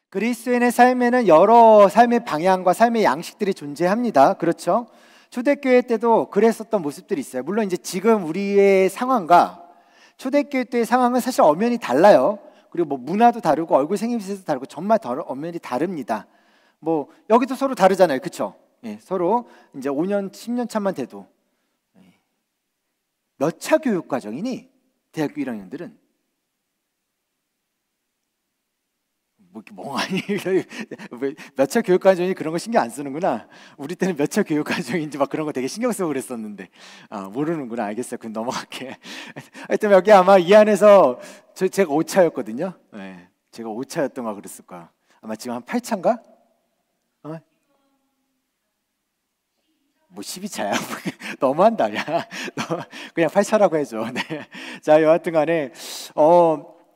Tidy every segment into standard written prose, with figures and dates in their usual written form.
그리스도인의 삶에는 여러 삶의 방향과 삶의 양식들이 존재합니다. 그렇죠? 초대교회 때도 그랬었던 모습들이 있어요. 물론 이제 지금 우리의 상황과 초대교회 때의 상황은 사실 엄연히 달라요. 그리고 뭐 문화도 다르고 얼굴 생김새도 다르고 정말 엄연히 다릅니다. 뭐 여기도 서로 다르잖아요. 그렇죠? 예, 서로 이제 5년, 10년 차만 돼도 몇 차 교육 과정이니? 대학교 1학년들은 뭐 이렇게 멍하니 몇 차 교육 과정이 그런 거 신경 안 쓰는구나. 우리 때는 몇 차 교육 과정인지 막 그런 거 되게 신경 쓰고 그랬었는데 모르는구나. 알겠어요. 그럼 넘어갈게. 하여튼 여기 아마 이 안에서 제가 5차였거든요. 네, 제가 5차였던 거 그랬을 거야. 아마 지금 한 8차인가? 뭐 12차야? 너무한다. 야. 그냥 8차라고 해줘. 네. 자, 여하튼 간에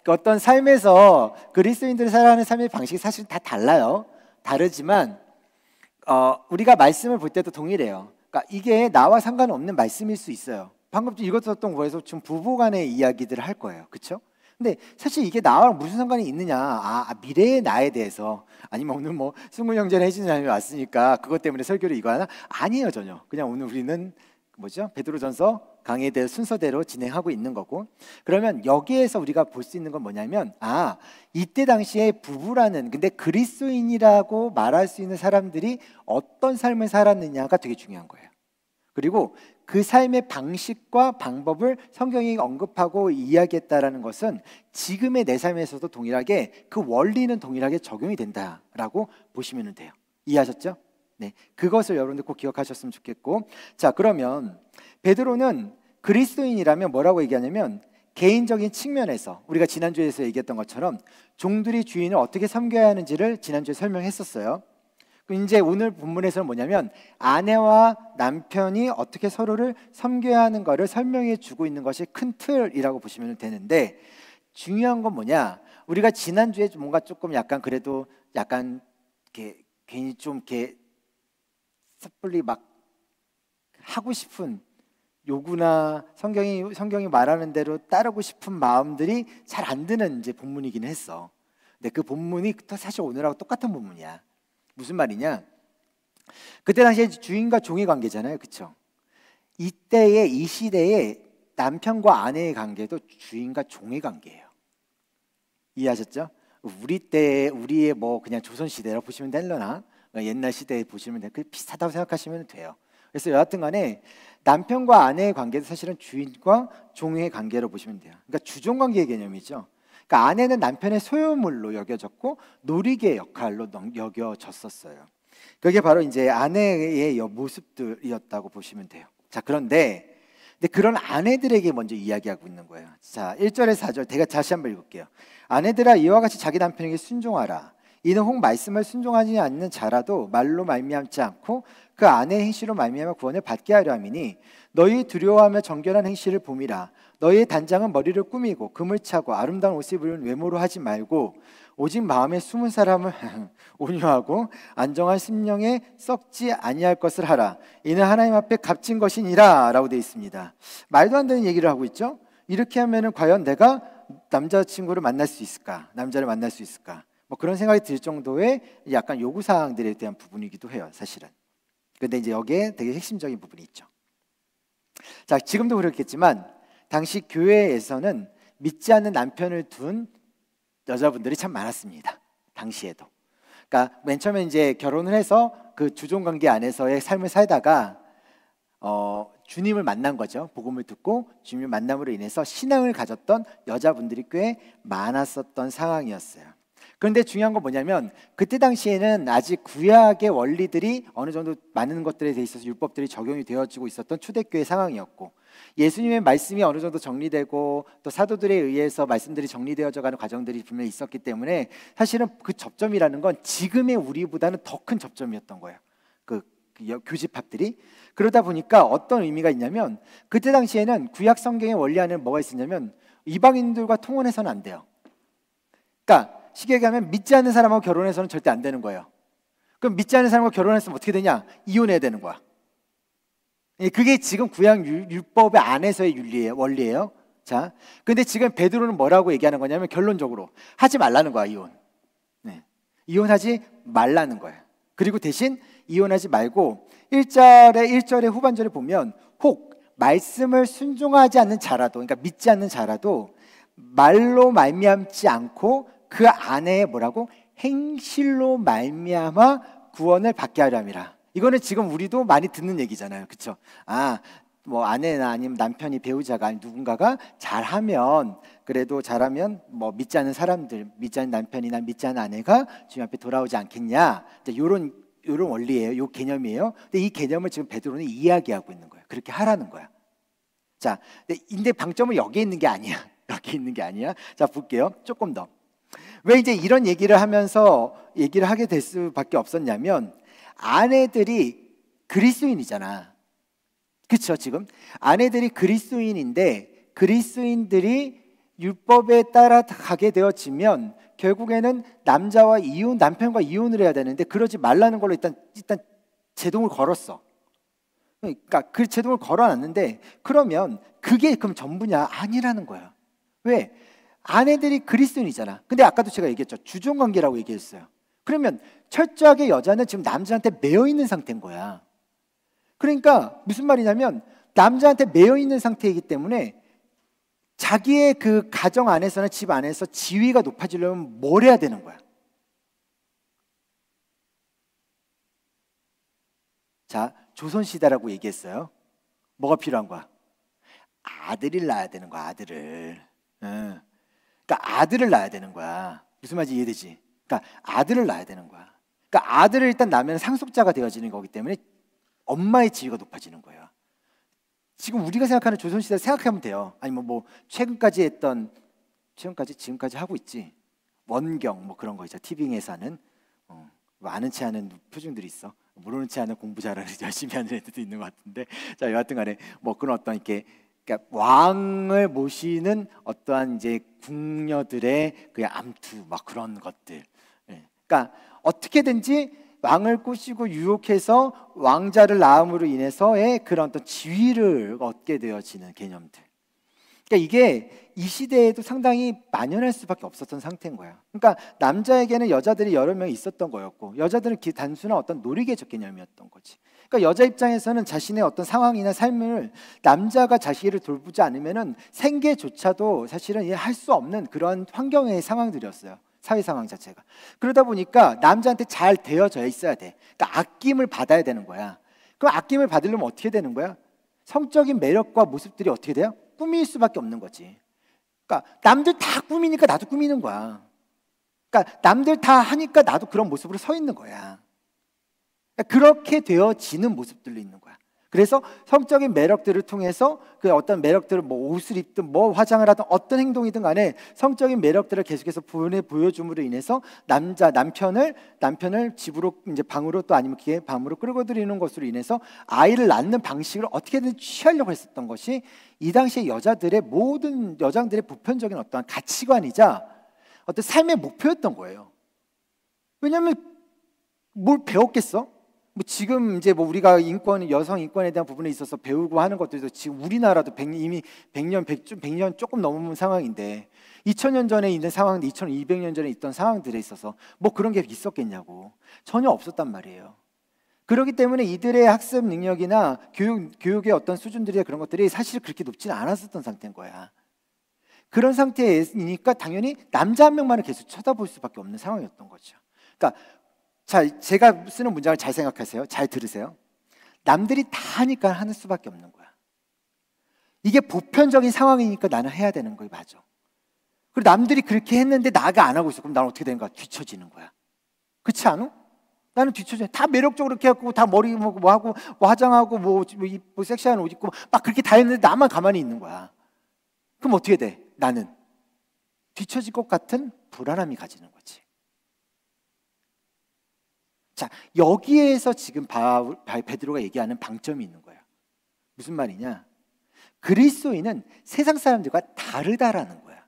어떤 삶에서 그리스도인들이 살아가는 삶의 방식이 사실 다 달라요. 다르지만 우리가 말씀을 볼 때도 동일해요. 그러니까 이게 나와 상관없는 말씀일 수 있어요. 방금 읽었던 거에서 지금 부부간의 이야기들을 할 거예요. 그렇죠? 근데 사실 이게 나와 무슨 상관이 있느냐? 미래의 나에 대해서 아니면 오늘 뭐 승문 형제를 해주는 사람이 왔으니까 그것 때문에 설교를 이거 하나? 아니에요, 전혀. 그냥 오늘 우리는 뭐죠? 베드로전서 강의에 대해 순서대로 진행하고 있는 거고. 그러면 여기에서 우리가 볼 수 있는 건 뭐냐면 이때 당시에 부부라는 근데 그리스도인이라고 말할 수 있는 사람들이 어떤 삶을 살았느냐가 되게 중요한 거예요. 그리고 그 삶의 방식과 방법을 성경이 언급하고 이야기했다라는 것은 지금의 내 삶에서도 동일하게 그 원리는 동일하게 적용이 된다라고 보시면 돼요. 이해하셨죠? 네, 그것을 여러분들 꼭 기억하셨으면 좋겠고, 자, 그러면 베드로는 그리스도인이라면 뭐라고 얘기하냐면 개인적인 측면에서 우리가 지난주에서 얘기했던 것처럼 종들이 주인을 어떻게 섬겨야 하는지를 지난주에 설명했었어요. 이제 오늘 본문에서는 뭐냐면 아내와 남편이 어떻게 서로를 섬겨야 하는 것을 설명해 주고 있는 것이 큰 틀이라고 보시면 되는데, 중요한 건 뭐냐, 우리가 지난주에 뭔가 조금 약간 그래도 약간 이렇게 괜히 좀 이렇게 섣불리 막 하고 싶은 요구나 성경이 말하는 대로 따르고 싶은 마음들이 잘 안 드는 이제 본문이긴 했어. 근데 그 본문이 사실 오늘하고 똑같은 본문이야. 무슨 말이냐? 그때 당시에 주인과 종의 관계잖아요, 그렇죠? 이때의 이 시대에 남편과 아내의 관계도 주인과 종의 관계예요. 이해하셨죠? 우리의 뭐 그냥 조선 시대라 보시면 되려나? 옛날 시대에 보시면 돼요. 그 비슷하다고 생각하시면 돼요. 그래서 여하튼간에 남편과 아내의 관계도 사실은 주인과 종의 관계로 보시면 돼요. 그러니까 주종 관계의 개념이죠. 그러니까 아내는 남편의 소유물로 여겨졌고 놀이개 역할로 여겨졌었어요. 그게 바로 이제 아내의 모습들이었다고 보시면 돼요. 자, 그런데 그런 아내들에게 먼저 이야기하고 있는 거예요. 자, 1절에서 4절 제가 다시 한번 읽을게요. 아내들아, 이와 같이 자기 남편에게 순종하라. 이는 혹 말씀을 순종하지 않는 자라도 말로 말미암지 않고 그 아내의 행실로 말미암아 구원을 받게 하려 함이니 너희 두려워하며 정결한 행실을 봄이라. 너희의 단장은 머리를 꾸미고 금을 차고 아름다운 옷을 입은 외모로 하지 말고 오직 마음에 숨은 사람을 온유하고 안정한 심령에 썩지 아니할 것을 하라. 이는 하나님 앞에 값진 것이니라 라고 되어 있습니다. 말도 안 되는 얘기를 하고 있죠. 이렇게 하면은 과연 내가 남자친구를 만날 수 있을까? 남자를 만날 수 있을까? 뭐 그런 생각이 들 정도의 약간 요구사항들에 대한 부분이기도 해요, 사실은. 그런데 이제 여기에 되게 핵심적인 부분이 있죠. 자, 지금도 그렇겠지만 당시 교회에서는 믿지 않는 남편을 둔 여자분들이 참 많았습니다. 당시에도. 그러니까 맨 처음에 이제 결혼을 해서 그 주종 관계 안에서의 삶을 살다가 주님을 만난 거죠. 복음을 듣고 주님을 만남으로 인해서 신앙을 가졌던 여자분들이 꽤 많았었던 상황이었어요. 그런데 중요한 건 뭐냐면 그때 당시에는 아직 구약의 원리들이 어느 정도 많은 것들에 대해 있어서 율법들이 적용이 되어지고 있었던 초대교회 상황이었고, 예수님의 말씀이 어느 정도 정리되고 또 사도들에 의해서 말씀들이 정리되어져 가는 과정들이 분명히 있었기 때문에 사실은 그 접점이라는 건 지금의 우리보다는 더 큰 접점이었던 거예요. 그 교집합들이. 그러다 보니까 어떤 의미가 있냐면 그때 당시에는 구약 성경의 원리 안에 뭐가 있었냐면 이방인들과 통혼해서는 안 돼요. 그러니까 쉽게 얘기하면 믿지 않는 사람하고 결혼해서는 절대 안 되는 거예요. 그럼 믿지 않는 사람하고 결혼했으면 어떻게 되냐? 이혼해야 되는 거야. 그게 지금 구약 율법의 안에서의 원리예요. 자, 근데 지금 베드로는 뭐라고 얘기하는 거냐면 결론적으로 하지 말라는 거야, 이혼. 네. 이혼하지 말라는 거예요. 그리고 대신 이혼하지 말고 1절의 후반절에 보면 혹 말씀을 순종하지 않는 자라도, 그러니까 믿지 않는 자라도 말로 말미암지 않고 그 아내의 뭐라고? 행실로 말미암아 구원을 받게 하려 함이라. 이거는 지금 우리도 많이 듣는 얘기잖아요. 그렇죠? 뭐 아내나 아니면 남편이, 배우자가 아니 누군가가 잘하면, 그래도 잘하면 뭐 믿지 않는 사람들, 믿지 않는 남편이나 믿지 않는 아내가 주님 앞에 돌아오지 않겠냐. 이런 원리예요. 요 개념이에요. 근데 이 개념을 지금 베드로는 이야기하고 있는 거예요. 그렇게 하라는 거야. 자, 근데 방점은 여기에 있는 게 아니야. 여기 있는 게 아니야. 자, 볼게요. 조금 더. 왜 이제 이런 얘기를 하면서 얘기를 하게 될 수밖에 없었냐면, 아내들이 그리스도인이잖아. 그렇죠? 지금 아내들이 그리스도인인데, 그리스도인들이 율법에 따라 가게 되어지면 결국에는 남편과 이혼을 해야 되는데, 그러지 말라는 걸로 일단 제동을 걸었어. 그러니까 그 제동을 걸어놨는데, 그러면 그게 그럼 전부냐? 아니라는 거야. 왜? 아내들이 그리스도인이잖아. 근데 아까도 제가 얘기했죠. 주종관계라고 얘기했어요. 그러면 철저하게 여자는 지금 남자한테 매여 있는 상태인 거야. 그러니까 무슨 말이냐면, 남자한테 매여 있는 상태이기 때문에 자기의 그 가정 안에서나 집 안에서 지위가 높아지려면 뭘 해야 되는 거야? 자, 조선시대라고 얘기했어요. 뭐가 필요한 거야? 아들을 낳아야 되는 거야. 아들을. 그러니까 아들을 낳아야 되는 거야. 무슨 말인지 이해되지? 그러니까 아들을 낳아야 되는 거야. 그러니까 아들을 일단 낳으면 상속자가 되어지는 거기 때문에 엄마의 지위가 높아지는 거예요. 지금 우리가 생각하는 조선시대 생각하면 돼요. 아니면 뭐 지금까지 하고 있지. 원경 뭐 그런 거 있죠. 티빙에서 하는 뭐 아는 체 하는 표정들이 있어. 모르는 체 하는 공부 잘하는 열심히 하는 애들도 있는 것 같은데, 자, 여하튼간에 뭐 그런 어떤 이렇게, 그러니까 왕을 모시는 어떠한 이제 궁녀들의 그 암투 막 그런 것들. 그러니까 어떻게든지 왕을 꼬시고 유혹해서 왕자를 낳음으로 인해서의 그런 어떤 지위를 얻게 되어지는 개념들. 그러니까 이게 이 시대에도 상당히 만연할 수밖에 없었던 상태인 거야. 그러니까 남자에게는 여자들이 여러 명 있었던 거였고, 여자들은 단순한 어떤 놀이개적 개념이었던 거지. 그러니까 여자 입장에서는 자신의 어떤 상황이나 삶을 남자가 자신을 돌보지 않으면은 생계조차도 사실은 할 수 없는 그런 환경의 상황들이었어요. 사회 상황 자체가. 그러다 보니까 남자한테 잘 되어져 있어야 돼. 그러니까 아낌을 받아야 되는 거야. 그럼 아낌을 받으려면 어떻게 되는 거야? 성적인 매력과 모습들이 어떻게 돼요? 꾸밀 수밖에 없는 거지. 그러니까 남들 다 꾸미니까 나도 꾸미는 거야. 그러니까 남들 다 하니까 나도 그런 모습으로 서 있는 거야. 그러니까 그렇게 되어지는 모습들로 있는 거야. 그래서 성적인 매력들을 통해서 그 어떤 매력들을 뭐 옷을 입든 뭐 화장을 하든 어떤 행동이든 간에 성적인 매력들을 계속해서 보여줌으로 인해서 남편을 집으로 이제 방으로 또 아니면 기계 방으로 끌고 들이는 것으로 인해서 아이를 낳는 방식을 어떻게든 취하려고 했었던 것이 이 당시의 모든 여장들의 보편적인 어떠한 가치관이자 어떤 삶의 목표였던 거예요. 왜냐하면 뭘 배웠겠어? 뭐 지금 이제 뭐 우리가 여성 인권에 대한 부분에 있어서 배우고 하는 것들도 지금 우리나라도 이미 100년 조금 넘은 상황인데, 2000년 전에 있는 상황, 2200년 전에 있던 상황들에 있어서 뭐 그런 게 있었겠냐고. 전혀 없었단 말이에요. 그렇기 때문에 이들의 학습 능력이나 교육의 어떤 수준들이, 그런 것들이 사실 그렇게 높지는 않았었던 상태인 거야. 그런 상태이니까 당연히 남자 한 명만을 계속 쳐다볼 수밖에 없는 상황이었던 거죠. 그러니까 자, 제가 쓰는 문장을 잘 생각하세요. 잘 들으세요. 남들이 다 하니까 하는 수밖에 없는 거야. 이게 보편적인 상황이니까 나는 해야 되는 거야. 맞아. 그리고 남들이 그렇게 했는데 나가 안 하고 있어. 그럼 나는 어떻게 되는 거야? 뒤처지는 거야. 그렇지 않아? 나는 뒤처져. 다 매력적으로 이렇게 하고, 다 머리 뭐 하고, 뭐 화장하고, 뭐 섹시한 옷 입고 막 그렇게 다 했는데 나만 가만히 있는 거야. 그럼 어떻게 돼? 나는 뒤처질 것 같은 불안함이 가지는 거지. 자, 여기에서 지금 베드로가 얘기하는 방점이 있는 거예요. 무슨 말이냐? 그리스도인은 세상 사람들과 다르다라는 거야.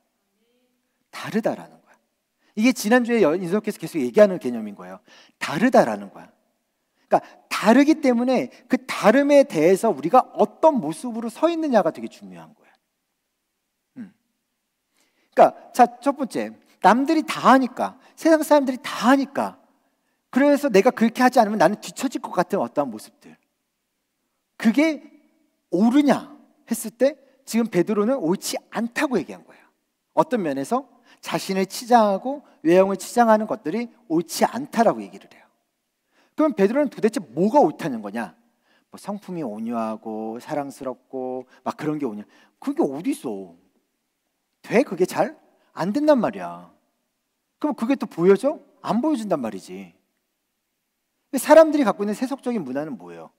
다르다라는 거야. 이게 지난주에 인석께서 계속 얘기하는 개념인 거예요. 다르다라는 거야. 그러니까 다르기 때문에 그 다름에 대해서 우리가 어떤 모습으로 서 있느냐가 되게 중요한 거야. 그러니까 자, 첫 번째, 남들이 다 하니까, 세상 사람들이 다 하니까, 그래서 내가 그렇게 하지 않으면 나는 뒤처질 것 같은 어떠한 모습들, 그게 옳으냐 했을 때 지금 베드로는 옳지 않다고 얘기한 거예요. 어떤 면에서 자신을 치장하고 외형을 치장하는 것들이 옳지 않다라고 얘기를 해요. 그럼 베드로는 도대체 뭐가 옳다는 거냐? 뭐 성품이 온유하고 사랑스럽고 막 그런 게 오냐? 그게 어디 있어? 돼? 그게 잘 안 된단 말이야. 그럼 그게 또 보여져? 안 보여준단 말이지. 사람들이 갖고 있는 세속적인 문화는 뭐예요?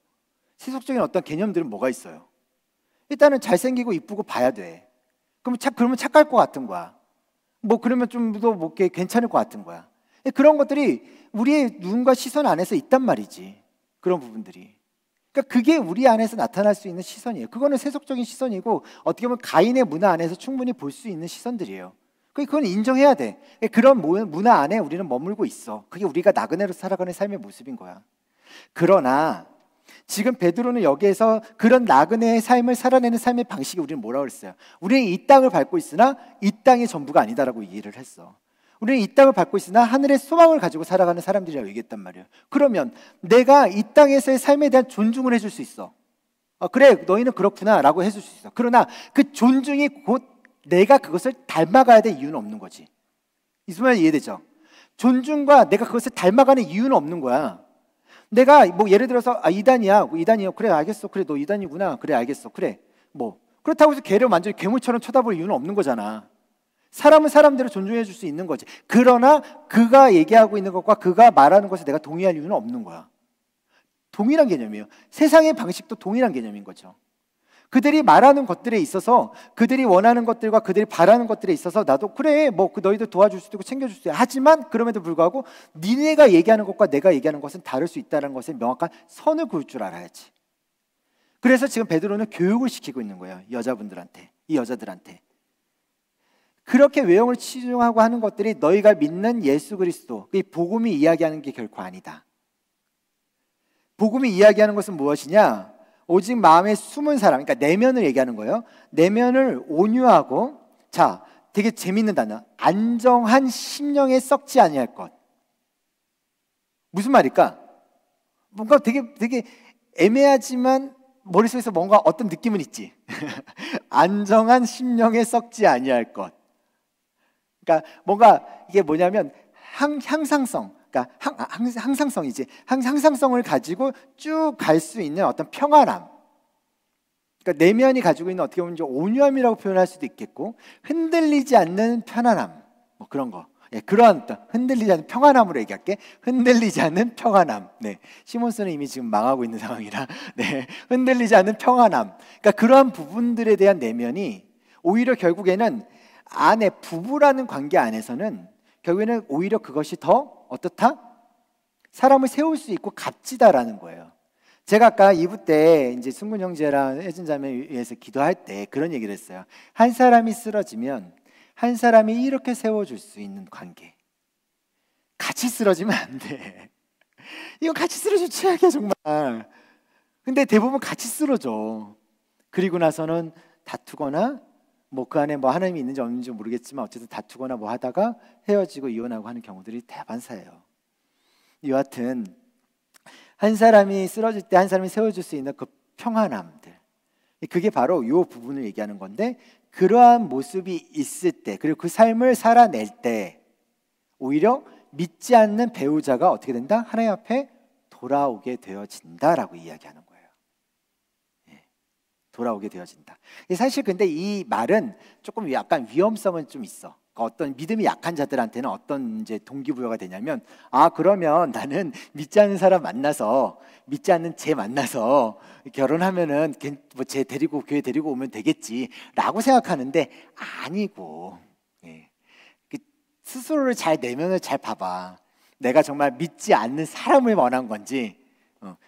세속적인 어떤 개념들은 뭐가 있어요? 일단은 잘생기고 이쁘고 봐야 돼. 그러면 착할 것 같은 거야. 뭐 그러면 좀 더 뭐 괜찮을 것 같은 거야. 그런 것들이 우리의 눈과 시선 안에서 있단 말이지. 그런 부분들이. 그러니까 그게 우리 안에서 나타날 수 있는 시선이에요. 그거는 세속적인 시선이고 어떻게 보면 가인의 문화 안에서 충분히 볼 수 있는 시선들이에요. 그건 인정해야 돼. 그런 문화 안에 우리는 머물고 있어. 그게 우리가 나그네로 살아가는 삶의 모습인 거야. 그러나 지금 베드로는 여기에서 그런 나그네의 삶을 살아내는 삶의 방식이 우리는 뭐라고 그랬어요? 우리는 이 땅을 밟고 있으나 이 땅이 전부가 아니다라고 이해를 했어. 우리는 이 땅을 밟고 있으나 하늘의 소망을 가지고 살아가는 사람들이라고 얘기했단 말이에요. 그러면 내가 이 땅에서의 삶에 대한 존중을 해줄 수 있어. 그래, 너희는 그렇구나 라고 해줄 수 있어. 그러나 그 존중이 곧 내가 그것을 닮아가야 될 이유는 없는 거지. 이 소말 이해되죠? 존중과 내가 그것을 닮아가는 이유는 없는 거야. 내가 뭐 예를 들어서 이단이야. 이단이요. 그래 알겠어. 그래 너 이단이구나. 그래 알겠어. 그래 뭐 그렇다고 해서 걔를 완전히 괴물처럼 쳐다볼 이유는 없는 거잖아. 사람은 사람대로 존중해 줄 수 있는 거지. 그러나 그가 얘기하고 있는 것과 그가 말하는 것에 내가 동의할 이유는 없는 거야. 동일한 개념이에요. 세상의 방식도 동일한 개념인 거죠. 그들이 말하는 것들에 있어서 그들이 원하는 것들과 그들이 바라는 것들에 있어서 나도 그래 뭐 너희들 도와줄 수도 있고 챙겨줄 수도 있고 하지만 그럼에도 불구하고 니네가 얘기하는 것과 내가 얘기하는 것은 다를 수 있다는 것에 명확한 선을 그을 줄 알아야지. 그래서 지금 베드로는 교육을 시키고 있는 거예요. 여자분들한테, 이 여자들한테. 그렇게 외형을 치중하고 하는 것들이 너희가 믿는 예수 그리스도, 이 복음이 이야기하는 게 결코 아니다. 복음이 이야기하는 것은 무엇이냐? 오직 마음에 숨은 사람, 그러니까 내면을 얘기하는 거예요. 내면을 온유하고, 자, 되게 재밌는 단어, 안정한 심령에 썩지 아니할 것. 무슨 말일까? 뭔가 되게 애매하지만 머릿속에서 뭔가 어떤 느낌은 있지. 안정한 심령에 썩지 아니할 것. 그러니까 뭔가 이게 뭐냐면 향상성, 그러니까 항상성이지. 항상성을 가지고 쭉 갈 수 있는 어떤 평안함. 그러니까 내면이 가지고 있는 어떻게 보면 온유함이라고 표현할 수도 있겠고, 흔들리지 않는 편안함, 뭐 그런 거. 예, 그러한 어떤 흔들리지 않는 평안함으로 얘기할게. 흔들리지 않는 평안함. 네, 시몬스는 이미 지금 망하고 있는 상황이라. 네, 흔들리지 않는 평안함. 그러니까 그러한 부분들에 대한 내면이 오히려 결국에는 안에 부부라는 관계 안에서는 결국에는 오히려 그것이 더 어떻다? 사람을 세울 수 있고 값지다라는 거예요. 제가 아까 2부 때 이제 승근 형제랑 혜진 자매 위해서 기도할 때 그런 얘기를 했어요. 한 사람이 쓰러지면 한 사람이 이렇게 세워줄 수 있는 관계. 같이 쓰러지면 안 돼. 이거 같이 쓰러지면 최악이야 정말. 근데 대부분 같이 쓰러져. 그리고 나서는 다투거나 뭐 그 안에 뭐 하나님이 있는지 없는지 모르겠지만 어쨌든 다투거나 뭐 하다가 헤어지고 이혼하고 하는 경우들이 대반사예요. 여하튼 한 사람이 쓰러질 때 한 사람이 세워줄 수 있는 그 평안함들, 그게 바로 이 부분을 얘기하는 건데, 그러한 모습이 있을 때 그리고 그 삶을 살아낼 때 오히려 믿지 않는 배우자가 어떻게 된다? 하나님 앞에 돌아오게 되어진다라고 이야기하는 거예요. 돌아오게 되어진다. 사실 근데 이 말은 조금 약간 위험성은 좀 있어. 어떤 믿음이 약한 자들한테는 어떤 이제 동기부여가 되냐면, 그러면 나는 믿지 않는 사람 만나서, 믿지 않는 쟤 만나서 결혼하면은 뭐쟤 데리고 교회 데리고 오면 되겠지라고 생각하는데 아니고, 스스로를 잘 내면을 잘 봐봐. 내가 정말 믿지 않는 사람을 원한 건지,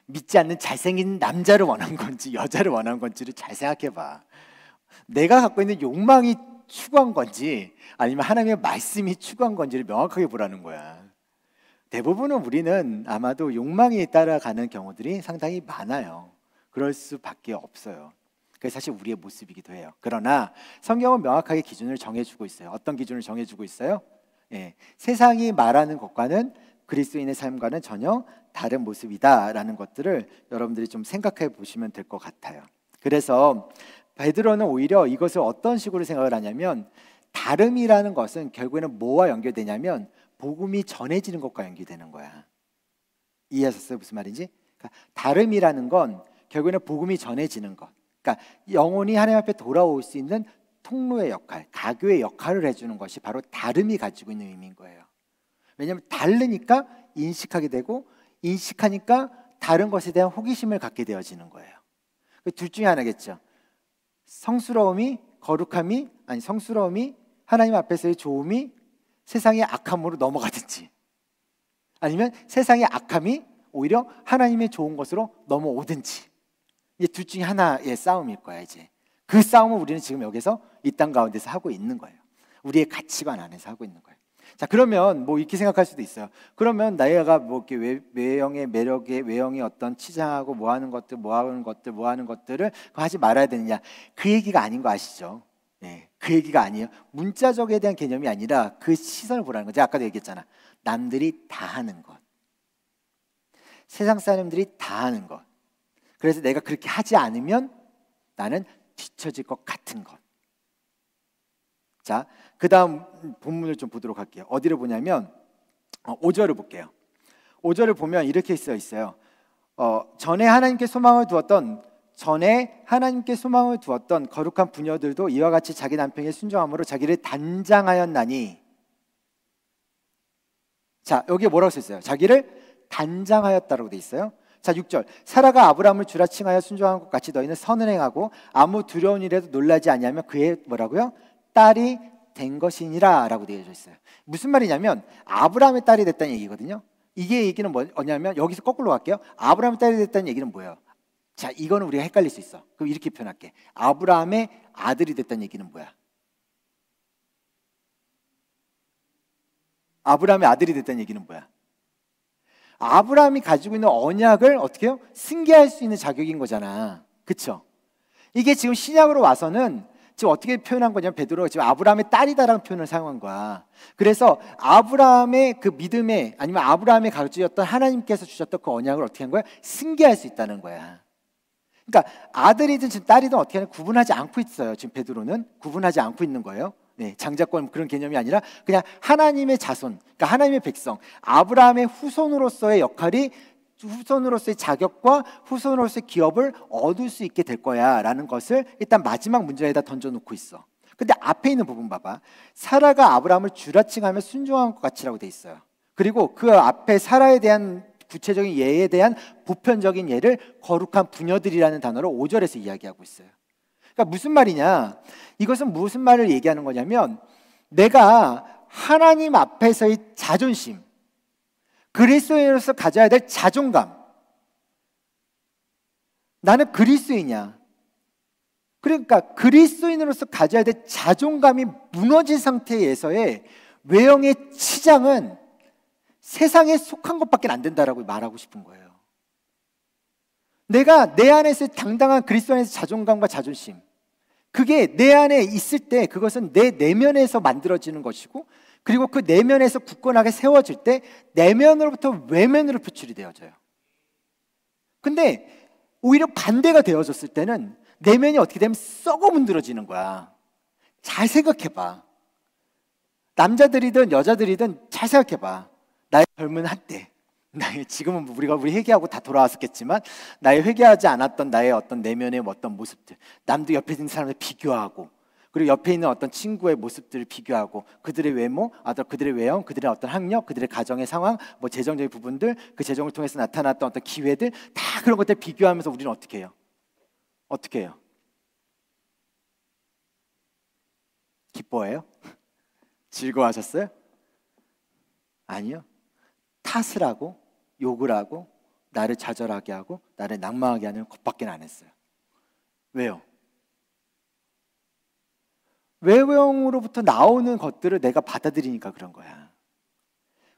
믿지 않는 잘생긴 남자를 원한 건지 여자를 원한 건지를 잘 생각해봐. 내가 갖고 있는 욕망이 추구한 건지 아니면 하나님의 말씀이 추구한 건지를 명확하게 보라는 거야. 대부분은 우리는 아마도 욕망에 따라가는 경우들이 상당히 많아요. 그럴 수밖에 없어요. 그게 사실 우리의 모습이기도 해요. 그러나 성경은 명확하게 기준을 정해주고 있어요. 어떤 기준을 정해주고 있어요? 예, 세상이 말하는 것과는 그리스도인의 삶과는 전혀 다른 모습이다라는 것들을 여러분들이 좀 생각해 보시면 될 것 같아요. 그래서 베드로는 오히려 이것을 어떤 식으로 생각을 하냐면, 다름이라는 것은 결국에는 뭐와 연결되냐면 복음이 전해지는 것과 연결되는 거야. 이해하셨어요? 무슨 말인지? 그러니까 다름이라는 건 결국에는 복음이 전해지는 것, 그러니까 영혼이 하나님 앞에 돌아올 수 있는 통로의 역할, 가교의 역할을 해주는 것이 바로 다름이 가지고 있는 의미인 거예요. 왜냐하면 다르니까 인식하게 되고, 인식하니까 다른 것에 대한 호기심을 갖게 되어지는 거예요. 둘 중에 하나겠죠. 성스러움이, 거룩함이, 아니 성스러움이 하나님 앞에서의 좋음이 세상의 악함으로 넘어가든지, 아니면 세상의 악함이 오히려 하나님의 좋은 것으로 넘어오든지, 이 둘 중에 하나의 싸움일 거야. 이제 그 싸움을 우리는 지금 여기서 이 땅 가운데서 하고 있는 거예요. 우리의 가치관 안에서 하고 있는 거예요. 자, 그러면 뭐 이렇게 생각할 수도 있어요. 그러면 나이가 뭐 이렇게 외형의 매력에, 외형의 어떤 치장하고 뭐 하는 것들을 하지 말아야 되느냐, 그 얘기가 아닌 거 아시죠? 네, 그 얘기가 아니에요. 문자적에 대한 개념이 아니라 그 시선을 보라는 거죠. 아까도 얘기했잖아. 남들이 다 하는 것, 세상 사람들이 다 하는 것, 그래서 내가 그렇게 하지 않으면 나는 뒤처질 것 같은 것. 자, 그 다음 본문을 좀 보도록 할게요. 어디를 보냐면 5절을 볼게요. 5절을 보면 이렇게 써 있어요. 전에 하나님께 소망을 두었던 거룩한 부녀들도 이와 같이 자기 남편의 순종함으로 자기를 단장하였나니. 자, 여기에 뭐라고 써 있어요? 자기를 단장하였다라고 돼 있어요. 자, 6절. 사라가 아브라함을 주라칭하여 순종한 것 같이 너희는 선을 행하고 아무 두려운 일에도 놀라지 아니하며 그의 뭐라고요? 딸이 된 것이니라 라고 되어 있어요. 무슨 말이냐면 아브라함의 딸이 됐다는 얘기거든요. 이게 얘기는 뭐냐면, 여기서 거꾸로 갈게요. 아브라함의 딸이 됐다는 얘기는 뭐예요? 자, 이거는 우리가 헷갈릴 수 있어. 그럼 이렇게 표현할게. 아브라함의 아들이 됐다는 얘기는 뭐야? 아브라함의 아들이 됐다는 얘기는 뭐야? 아브라함이 가지고 있는 언약을 어떻게 해요? 승계할 수 있는 자격인 거잖아. 그쵸? 이게 지금 신약으로 와서는 지금 어떻게 표현한 거냐면, 베드로가 지금 아브라함의 딸이다라는 표현을 사용한 거야. 그래서 아브라함의 그 믿음에, 아니면 아브라함의 가르치셨던 하나님께서 주셨던 그 언약을 어떻게 한 거야? 승계할 수 있다는 거야. 그러니까 아들이든 지금 딸이든 어떻게 하냐, 구분하지 않고 있어요. 지금 베드로는 구분하지 않고 있는 거예요. 네, 장자권 그런 개념이 아니라 그냥 하나님의 자손, 그러니까 하나님의 백성, 아브라함의 후손으로서의 역할이, 후손으로서의 자격과 후손으로서의 기업을 얻을 수 있게 될 거야 라는 것을 일단 마지막 문제에다 던져놓고 있어. 근데 앞에 있는 부분 봐봐. 사라가 아브라함을 주라칭하며 순종한 것 같이라고 돼 있어요. 그리고 그 앞에 사라에 대한 구체적인 예에 대한 보편적인 예를 거룩한 부녀들이라는 단어로 5절에서 이야기하고 있어요. 그러니까 무슨 말이냐, 이것은 무슨 말을 얘기하는 거냐면, 내가 하나님 앞에서의 자존심, 그리스도인으로서 가져야 될 자존감, 나는 그리스도인이야. 그러니까 그리스도인으로서 가져야 될 자존감이 무너진 상태에서의 외형의 치장은 세상에 속한 것밖에 안 된다라고 말하고 싶은 거예요. 내가 내 안에서 당당한 그리스도 안에서 자존감과 자존심, 그게 내 안에 있을 때 그것은 내 내면에서 만들어지는 것이고, 그리고 그 내면에서 굳건하게 세워질 때 내면으로부터 외면으로 표출이 되어져요. 근데 오히려 반대가 되어졌을 때는 내면이 어떻게 되면 썩어 문드러지는 거야. 잘 생각해봐. 남자들이든 여자들이든 잘 생각해봐. 나의 젊은 한때, 지금은 우리 회개하고 다 돌아왔었겠지만, 나의 회개하지 않았던 나의 어떤 내면의 어떤 모습들, 남들 옆에 있는 사람을 비교하고, 그리고 옆에 있는 어떤 친구의 모습들을 비교하고, 그들의 외모, 그들의 외형, 그들의 어떤 학력, 그들의 가정의 상황, 뭐 재정적인 부분들, 그 재정을 통해서 나타났던 어떤 기회들, 다 그런 것들 비교하면서 우리는 어떻게 해요? 어떻게 해요? 기뻐해요? 즐거워하셨어요? 아니요. 탓을 하고 욕을 하고 나를 좌절하게 하고 나를 낭망하게 하는 것밖에 안 했어요. 왜요? 외형으로부터 나오는 것들을 내가 받아들이니까 그런 거야.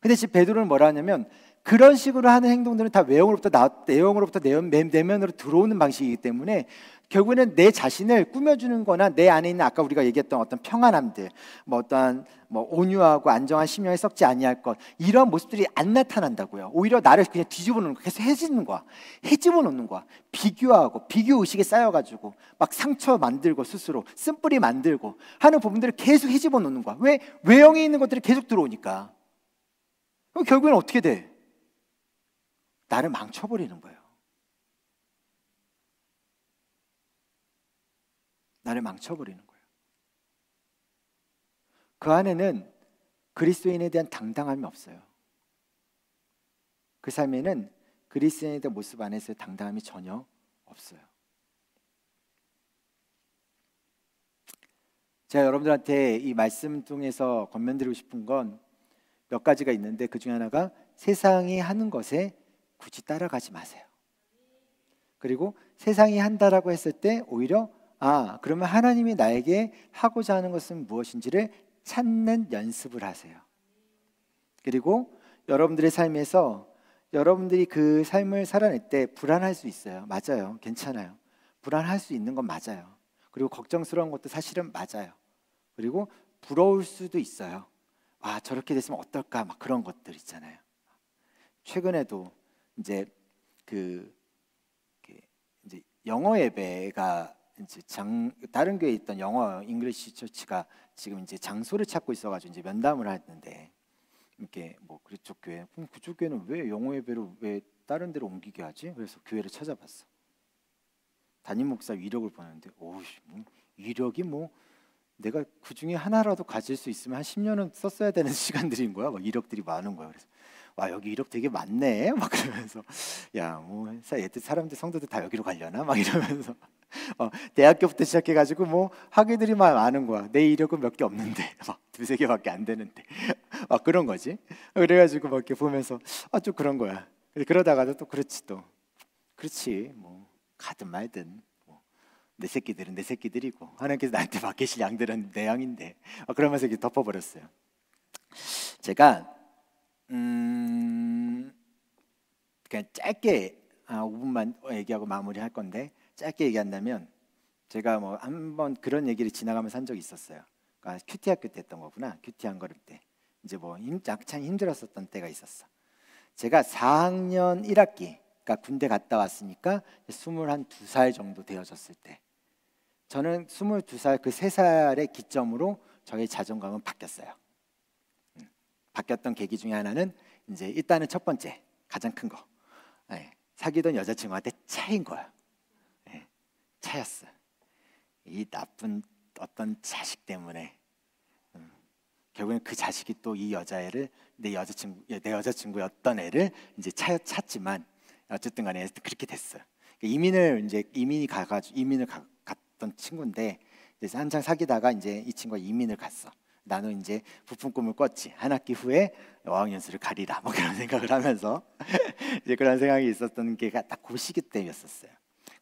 근데 지금 베드로는 뭐라 하냐면, 그런 식으로 하는 행동들은 다 내용으로부터 내면으로 들어오는 방식이기 때문에 결국에는 내 자신을 꾸며주는 거나 내 안에 있는 아까 우리가 얘기했던 어떤 평안함들, 뭐 어떠한 뭐 온유하고 안정한 심령에 썩지 아니할 것, 이런 모습들이 안 나타난다고요. 오히려 나를 그냥 뒤집어 놓는 거야. 계속 헤집어 놓는 거야. 비교하고 비교 의식에 쌓여가지고 막 상처 만들고 스스로 쓴뿌리 만들고 하는 부분들을 계속 헤집어 놓는 거야. 왜? 외형에 있는 것들이 계속 들어오니까. 그럼 결국에는 어떻게 돼? 나를 망쳐버리는 거예요. 나를 망쳐버리는 거예요. 그 안에는 그리스도인에 대한 당당함이 없어요. 그 삶에는 그리스도인에 대한 모습 안에서의 당당함이 전혀 없어요. 제가 여러분들한테 이 말씀 통해서 권면드리고 싶은 건 몇 가지가 있는데, 그 중에 하나가 세상이 하는 것에 굳이 따라가지 마세요. 그리고 세상이 한다라고 했을 때 오히려 그러면 하나님이 나에게 하고자 하는 것은 무엇인지를 찾는 연습을 하세요. 그리고 여러분들의 삶에서 여러분들이 그 삶을 살아낼 때 불안할 수 있어요. 맞아요. 괜찮아요. 불안할 수 있는 건 맞아요. 그리고 걱정스러운 것도 사실은 맞아요. 그리고 부러울 수도 있어요. 저렇게 됐으면 어떨까, 막 그런 것들 있잖아요. 최근에도 이제 이제 영어 예배가 이제 다른 교회에 있던 영어 잉글리시 처치가 지금 이제 장소를 찾고 있어가지고 이제 면담을 했는데, 이렇게 뭐 그쪽 교회, 그쪽 교회는 왜 영어 예배를 왜 다른 데로 옮기게 하지? 그래서 교회를 찾아봤어. 담임 목사 위력을 보는데, 위력이 뭐 내가 그 중에 하나라도 가질 수 있으면 한 10년은 썼어야 되는 시간들인 거야. 막 이력들이 많은 거야. 그래서 여기 이력 되게 많네. 막 그러면서 사람들 성도들 다 여기로 가려나? 막 이러면서 대학교부터 시작해가지고 뭐 학위들이 많은 거야. 내 이력은 몇 개 없는데 막 두세 개밖에 안 되는데 막 그런 거지. 그래가지고 막 이렇게 보면서 좀 그런 거야. 그러다가도 또 그렇지 뭐 가든 말든 내 새끼들은 내 새끼들이고 하나님께서 나한테 맡기실 양들은 내 양인데 그러면서 이렇게 덮어버렸어요. 제가 그냥 짧게 5분만 얘기하고 마무리할 건데, 짧게 얘기한다면 제가 뭐 한번 그런 얘기를 지나가면서 한 적이 있었어요. 그러니까 큐티 학교 때 했던 거구나. 큐티 한 걸음 때 이제 뭐 약간 힘들었었던 때가 있었어. 제가 4학년 1학기, 그러니까 군대 갔다 왔으니까 22살 정도 되어졌을 때, 저는 22살 그 3살의 기점으로 저의 자존감은 바뀌었어요. 바뀌었던 계기 중에 하나는 이제 일단은 첫 번째 가장 큰 거, 사귀던 여자친구한테 차인 거야. 차였어. 이 나쁜 어떤 자식 때문에 결국엔 그 자식이 또 이 여자애를 내 여자친구였던 애를 이제 찼지만 어쨌든 간에 그렇게 됐어요. 이민을 갔던 친구인데 이제 한창 사귀다가 이제 이 친구가 이민을 갔어. 나는 이제 부푼 꿈을 꿨지. 한 학기 후에 어학연수를 가리라, 뭐 그런 생각을 하면서 이제 그런 생각이 있었던 게 딱 그 시기 때였었어요.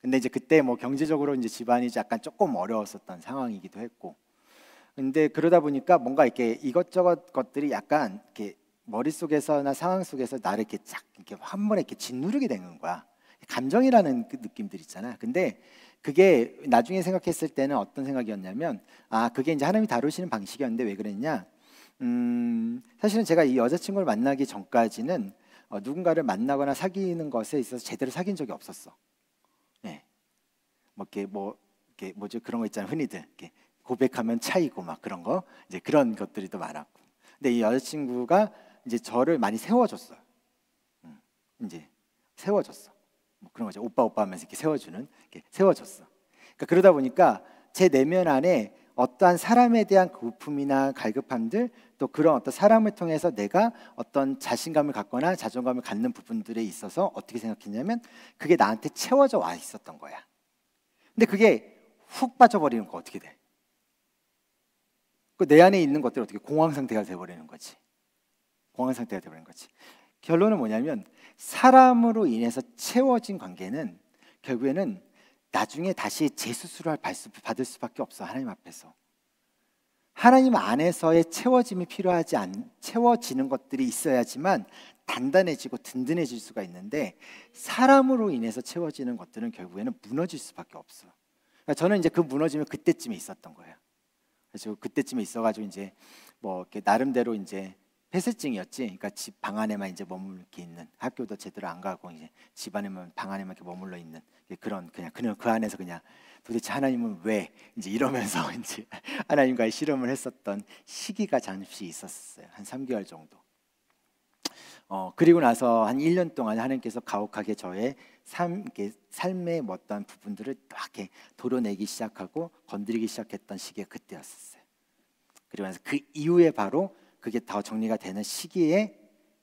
근데 이제 그때 뭐 경제적으로 이제 집안이 약간 조금 어려웠었던 상황이기도 했고, 근데 그러다 보니까 뭔가 이렇게 이것저것 것들이 약간 이렇게 머릿속에서나 상황 속에서 나를 이렇게 이렇게 한 번에 이렇게 짓누르게 되는 거야. 감정이라는 그 느낌들 있잖아. 근데 그게 나중에 생각했을 때는 어떤 생각이었냐면, 그게 이제 하나님이 다루시는 방식이었는데, 왜 그랬냐? 사실은 제가 이 여자친구를 만나기 전까지는 누군가를 만나거나 사귀는 것에 있어서 제대로 사귄 적이 없었어. 이렇게 뭐지, 그런 거 있잖아요. 흔히들 이렇게 고백하면 차이고 막 그런 거, 이제 그런 것들이 더 많았고. 근데 이 여자친구가 이제 저를 많이 세워줬어요. 이제 세워줬어. 뭐 그런 거죠. 오빠 하면서 이렇게 이렇게 세워줬어. 그러니까 그러다 보니까 제 내면 안에 어떠한 사람에 대한 고품이나 갈급함들, 또 그런 어떤 사람을 통해서 내가 어떤 자신감을 갖거나 자존감을 갖는 부분들에 있어서 어떻게 생각했냐면, 그게 나한테 채워져 와 있었던 거야. 근데 그게 훅 빠져버리는 거 어떻게 돼? 내 안에 있는 것들이 어떻게 공황 상태가 돼버리는 거지. 공황 상태가 돼버리는 거지. 결론은 뭐냐면, 사람으로 인해서 채워진 관계는 결국에는 나중에 다시 재수술을 받을 수밖에 없어. 하나님 앞에서. 하나님 안에서의 채워지는 것들이 있어야지만 단단해지고 든든해질 수가 있는데, 사람으로 인해서 채워지는 것들은 결국에는 무너질 수밖에 없어. 그러니까 저는 이제 그 무너지면 그때쯤에 있었던 거예요. 그래서 그때쯤에 있어가지고 이제 뭐 이렇게 나름대로 이제 폐쇄증이었지. 그러니까 집 방 안에만 이제 머물러 있는, 학교도 제대로 안 가고 이제 집 안에만, 방 안에만 이렇게 머물러 있는 그런, 그냥 그 안에서 그냥 도대체 하나님은 왜, 이제 이러면서 이제 하나님과의 실험을 했었던 시기가 잠시 있었어요. 한 3개월 정도. 그리고 나서 한 1년 동안 하나님께서 가혹하게 저의 삶의 어떤 부분들을 막 이렇게 도려내기 시작하고 건드리기 시작했던 시기가 그때였었어요. 그리고 나서 그 이후에 바로 그게 더 정리가 되는 시기에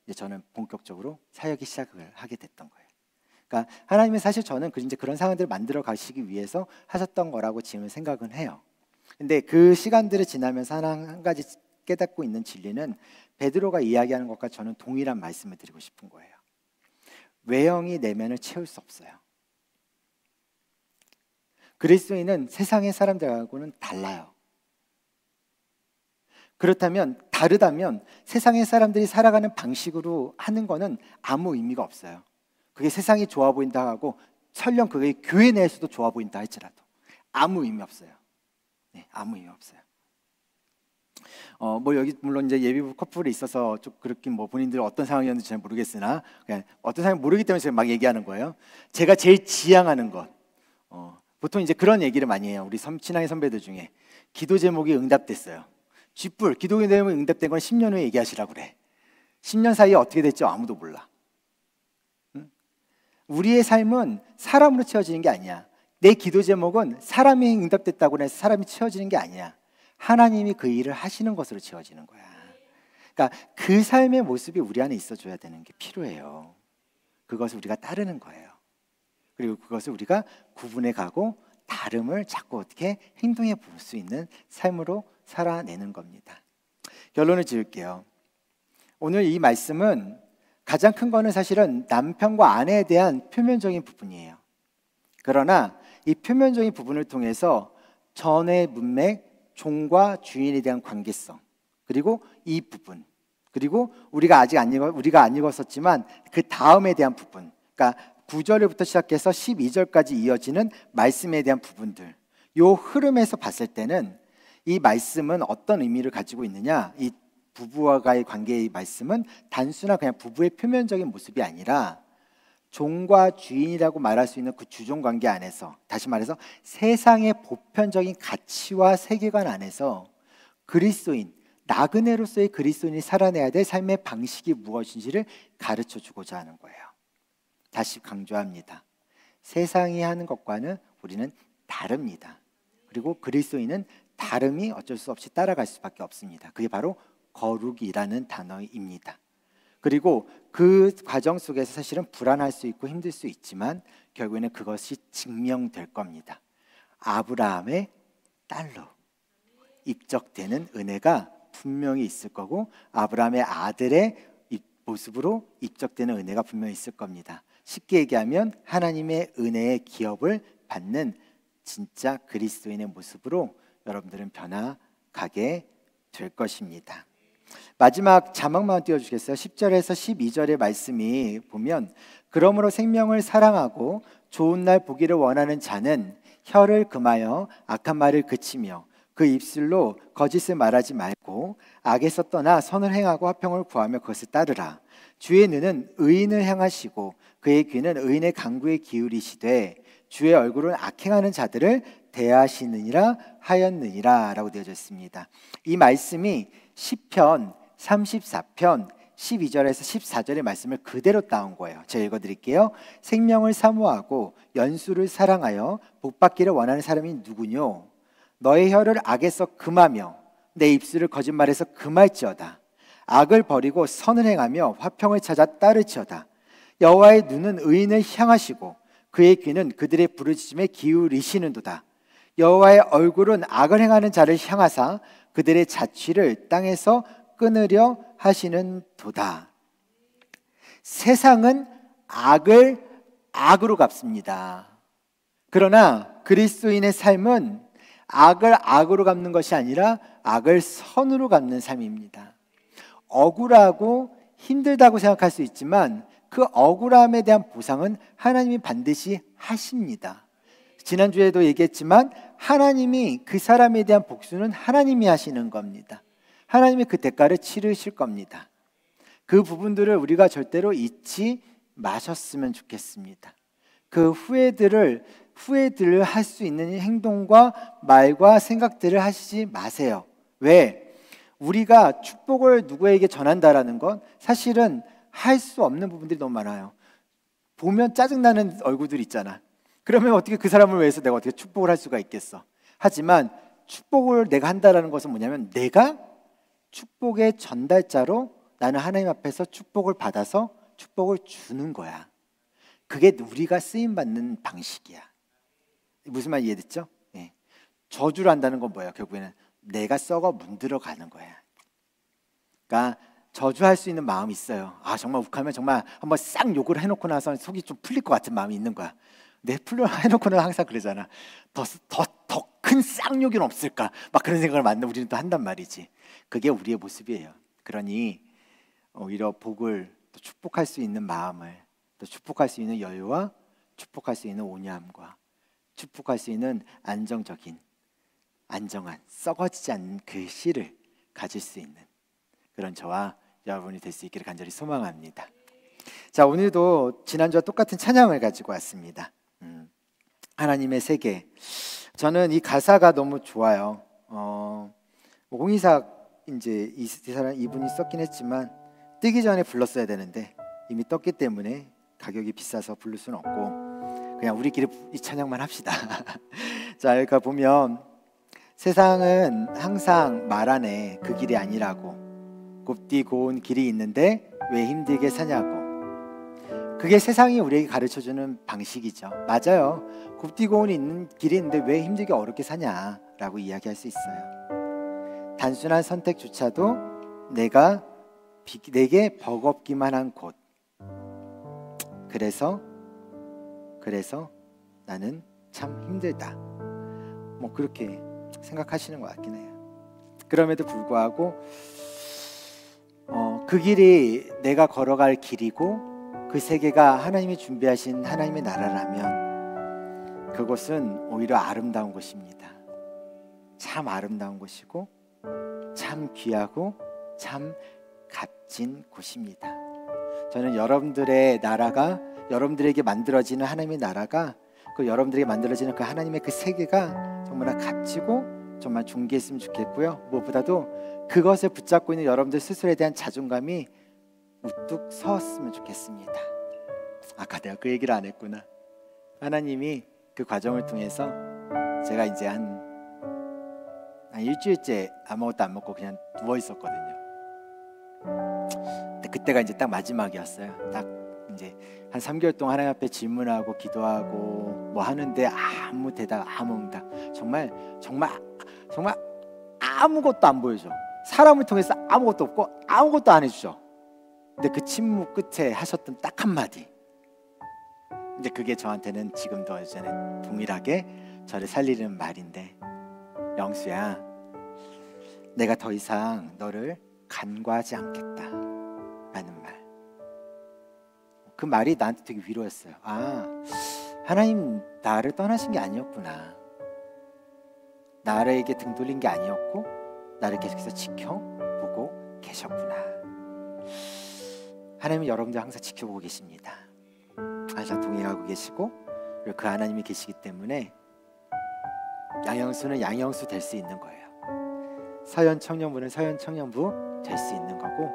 이제 저는 본격적으로 사역이 시작을 하게 됐던 거예요. 그러니까 하나님은 사실 저는 이제 그런 상황들을 만들어 가시기 위해서 하셨던 거라고 지금 생각은 해요. 근데 그 시간들을 지나면서 한 가지 깨닫고 있는 진리는, 베드로가 이야기하는 것과 저는 동일한 말씀을 드리고 싶은 거예요. 외형이 내면을 채울 수 없어요. 그리스도인은 세상의 사람들하고는 달라요. 그렇다면, 다르다면 세상의 사람들이 살아가는 방식으로 하는 거는 아무 의미가 없어요. 그게 세상이 좋아 보인다 하고 설령 그게 교회 내에서도 좋아 보인다 할지라도 아무 의미 없어요. 네, 아무 의미 없어요. 뭐 여기 물론 이제 예비부 커플이 있어서 좀 그렇게 뭐 본인들 어떤 상황이었는지 잘 모르겠으나, 그냥 어떤 상황이 모르기 때문에 제가 막 얘기하는 거예요. 제가 제일 지향하는 것, 보통 이제 그런 얘기를 많이 해요. 우리 신앙의 선배들 중에 기도 제목이 응답됐어요. 쥐뿔, 기도 제목이 응답된 건 10년 후에 얘기하시라고 그래. 10년 사이에 어떻게 될지 아무도 몰라. 응? 우리의 삶은 사람으로 채워지는 게 아니야. 내 기도 제목은 사람이 응답됐다고 해서 사람이 채워지는 게 아니야. 하나님이 그 일을 하시는 것으로 채워지는 거야. 그러니까 그 삶의 모습이 우리 안에 있어줘야 되는 게 필요해요. 그것을 우리가 따르는 거예요. 그리고 그것을 우리가 구분해 가고 다름을 자꾸 어떻게 행동해 볼 수 있는 삶으로 살아내는 겁니다. 결론을 지을게요. 오늘 이 말씀은 가장 큰 거는 사실은 남편과 아내에 대한 표면적인 부분이에요. 그러나 이 표면적인 부분을 통해서 전의 문맥, 종과 주인에 대한 관계성, 그리고 이 부분, 그리고 우리가 아직 안 읽었었지만 그 다음에 대한 부분, 그러니까 9절부터 시작해서 12절까지 이어지는 말씀에 대한 부분들, 요 흐름에서 봤을 때는 이 말씀은 어떤 의미를 가지고 있느냐, 이 부부와의 관계의 말씀은 단순한 그냥 부부의 표면적인 모습이 아니라 종과 주인이라고 말할 수 있는 그 주종 관계 안에서, 다시 말해서 세상의 보편적인 가치와 세계관 안에서 그리스도인, 나그네로서의 그리스도인이 살아내야 될 삶의 방식이 무엇인지를 가르쳐 주고자 하는 거예요. 다시 강조합니다. 세상이 하는 것과는 우리는 다릅니다. 그리고 그리스도인은 다름이 어쩔 수 없이 따라갈 수밖에 없습니다. 그게 바로 거룩이라는 단어입니다. 그리고 그 과정 속에서 사실은 불안할 수 있고 힘들 수 있지만 결국에는 그것이 증명될 겁니다. 아브라함의 딸로 입적되는 은혜가 분명히 있을 거고, 아브라함의 아들의 모습으로 입적되는 은혜가 분명히 있을 겁니다. 쉽게 얘기하면 하나님의 은혜의 기업을 받는 진짜 그리스도인의 모습으로 여러분들은 변화가게 될 것입니다. 마지막 자막만 띄워주겠어요? 10절에서 12절의 말씀이 보면, 그러므로 생명을 사랑하고 좋은 날 보기를 원하는 자는 혀를 금하여 악한 말을 그치며 그 입술로 거짓을 말하지 말고 악에서 떠나 선을 행하고 화평을 구하며 그것을 따르라. 주의 눈은 의인을 향하시고 그의 귀는 의인의 간구에 기울이시되 주의 얼굴은 악행하는 자들을 대하시느니라 하였느니라 라고 되어져 있습니다. 이 말씀이 시편 34편 12절에서 14절의 말씀을 그대로 따온 거예요. 제가 읽어드릴게요. 생명을 사모하고 연수를 사랑하여 복받기를 원하는 사람이 누구뇨? 너의 혀를 악에서 금하며 내 입술을 거짓말에서 금할지어다. 악을 버리고 선을 행하며 화평을 찾아 따르지어다. 여호와의 눈은 의인을 향하시고 그의 귀는 그들의 부르짖음에 기울이시는도다. 여호와의 얼굴은 악을 행하는 자를 향하사 그들의 자취를 땅에서 끊으려 하시는 도다. 세상은 악을 악으로 갚습니다. 그러나 그리스도인의 삶은 악을 악으로 갚는 것이 아니라 악을 선으로 갚는 삶입니다. 억울하고 힘들다고 생각할 수 있지만 그 억울함에 대한 보상은 하나님이 반드시 하십니다. 지난주에도 얘기했지만 하나님이 그 사람에 대한 복수는 하나님이 하시는 겁니다. 하나님이 그 대가를 치르실 겁니다. 그 부분들을 우리가 절대로 잊지 마셨으면 좋겠습니다. 그 후회들을 할 수 있는 행동과 말과 생각들을 하시지 마세요. 왜? 우리가 축복을 누구에게 전한다라는 건 사실은 할 수 없는 부분들이 너무 많아요. 보면 짜증나는 얼굴들 있잖아. 그러면 어떻게 그 사람을 위해서 내가 어떻게 축복을 할 수가 있겠어? 하지만 축복을 내가 한다라는 것은 뭐냐면 내가 축복의 전달자로 나는 하나님 앞에서 축복을 받아서 축복을 주는 거야. 그게 우리가 쓰임받는 방식이야. 무슨 말 이해됐죠? 네. 저주를 한다는 건 뭐야? 결국에는 내가 썩어 문들어 가는 거야. 그러니까 저주할 수 있는 마음이 있어요. 정말 욱하면 정말 한번 싹 욕을 해놓고 나서 속이 좀 풀릴 것 같은 마음이 있는 거야. 내 풀려 해놓고는 항상 그러잖아. 더 큰 쌍욕은 없을까? 막 그런 생각을 우리는 또 한단 말이지. 그게 우리의 모습이에요. 그러니 오히려 복을 또 축복할 수 있는 마음을, 또 축복할 수 있는 여유와 축복할 수 있는 온유함과 축복할 수 있는 안정적인, 안정한, 썩어지지 않는 그 씨를 가질 수 있는 그런 저와 여러분이 될 수 있기를 간절히 소망합니다. 자, 오늘도 지난주와 똑같은 찬양을 가지고 왔습니다. 하나님의 세계. 저는 이 가사가 너무 좋아요. 홍이삭 이제 이 사람 이분이 썼긴 했지만 뜨기 전에 불렀어야 되는데 이미 떴기 때문에 가격이 비싸서 부를 수는 없고 그냥 우리끼리 이 찬양만 합시다. 자, 여기가 보면 세상은 항상 말하네 그 길이 아니라고, 곱디 고운 길이 있는데 왜 힘들게 사냐고. 그게 세상이 우리에게 가르쳐주는 방식이죠. 맞아요. 곱디 고운 있는 길이 있는데 왜 힘들게 어렵게 사냐라고 이야기할 수 있어요. 단순한 선택조차도 내게 버겁기만 한 곳. 그래서 나는 참 힘들다. 뭐 그렇게 생각하시는 것 같긴 해요. 그럼에도 불구하고 그 길이 내가 걸어갈 길이고 그 세계가 하나님이 준비하신 하나님의 나라라면 그곳은 오히려 아름다운 곳입니다. 참 아름다운 곳이고 참 귀하고 참 값진 곳입니다. 저는 여러분들의 나라가, 여러분들에게 만들어지는 하나님의 나라가, 그 여러분들에게 만들어지는 그 하나님의 그 세계가 정말 값지고 정말 존귀했으면 좋겠고요. 무엇보다도 그것을 붙잡고 있는 여러분들 스스로에 대한 자존감이 우뚝 섰으면 좋겠습니다. 아까 내가 그 얘기를 안 했구나. 하나님이 그 과정을 통해서 제가 이제 한 일주일째 아무것도 안 먹고 그냥 누워 있었거든요. 근데 그때가 이제 딱 마지막이었어요. 딱 이제 한 3개월 동안 하나님 앞에 질문하고 기도하고 뭐 하는데 아무 대답, 아무 응답. 정말 아무것도 안 보여줘. 사람을 통해서 아무것도 없고 아무것도 안 해주죠. 근데 그 침묵 끝에 하셨던 딱 한마디, 이제 그게 저한테는 지금도 이제는 동일하게 저를 살리는 말인데, 영수야, 내가 더 이상 너를 간과하지 않겠다 라는 말. 그 말이 나한테 되게 위로였어요. 하나님 나를 떠나신 게 아니었구나. 나에게 등 돌린 게 아니었고 나를 계속해서 지켜보고 계셨구나. 하나님은 여러분들 항상 지켜보고 계십니다. 항상 동행하고 계시고, 그리고 그 하나님이 계시기 때문에 양영수는 양영수 될 수 있는 거예요. 서현 청년부는 서현 청년부 될 수 있는 거고,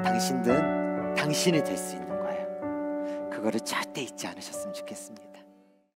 당신은 당신이 될 수 있는 거예요. 그거를 절대 잊지 않으셨으면 좋겠습니다.